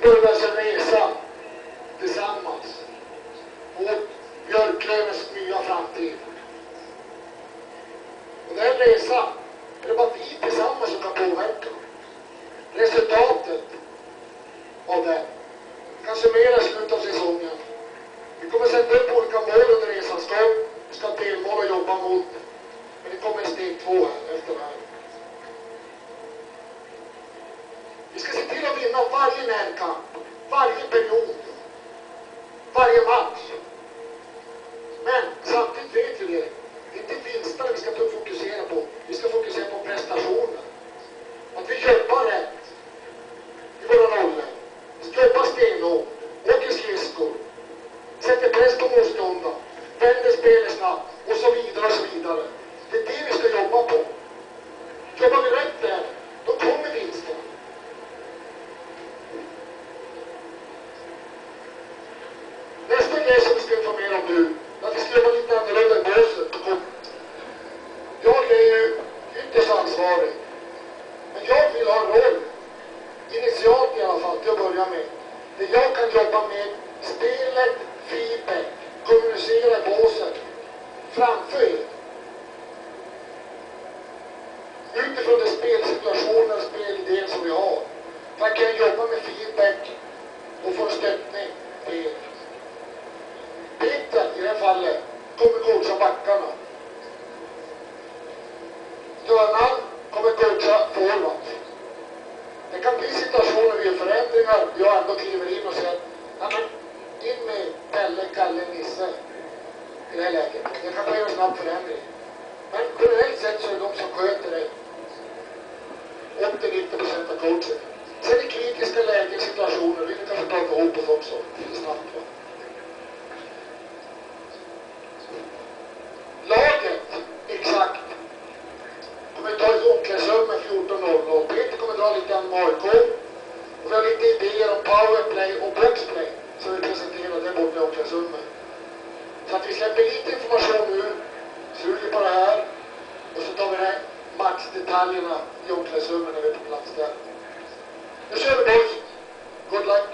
börjar en resa tillsammans mot Björklövens nya framtid. Och den resan är det bara vi tillsammans som kan påverka. Resultatet av det kan summeras i slutet av säsongen. Vi kommer sätta upp olika mål under resans gång. Vi ska ha delmål och jobba mot. Men det kommer i steg 2 här, efter det här. Vi ska se till att vinna varje närkamp, varje period, varje match. Men samtidigt vet vi det. Det är inte vinsterna vi ska fokusera på. Vi ska fokusera på prestationen. Att vi jobbar rätt i våra roller. Jobbar stenhårt, åker skridskor, sätter press på motståndaren, vänder spelet snabbt och så vidare och så vidare. Det är det vi ska jobba på. Jobbar vi rätt där, då kommer vinsten. Nästa grej som vi ska informera om nu är att vi ska jobba lite annorlunda i båset. Jag är ju ytterst ansvarig. Men jag vill ha en roll, initialt i alla fall, till att börja med. Där jag kan jobba med spelet, feedback, kommunicera i båset framför er. Utifrån den spelsituationen och spelidén som vi har. Där kan jag jobba med feedback och få stöttning till er. Peter, i det här fallet, kommer coacha backarna. Störnan kommer coacha forward. Det kan bli situationer vid förändringar. Jag ändå kliver in och säger att in med Pelle, Kalle, Nisse i det här läget. Det kan bli en snabb förändring. Men generellt sett så är det de som sköter det. 80-90% av coachen. Sen i kritiska lägen, situationer, vi kan få ta ihop oss också. Det är snabbt, va? Laget, exakt, kommer ta ett omklädningsrum 14:00. Peter kommer dra lite an AIK. Och vi har lite idéer om powerplay och boxplay som vi presenterar där borta i omklädningsrummet. Så att vi släpper lite information nu, suger på det här och så tar vi det matchdetaljerna i omklädningsrummet när vi är på plats där. Nu kör vi boys. Good luck.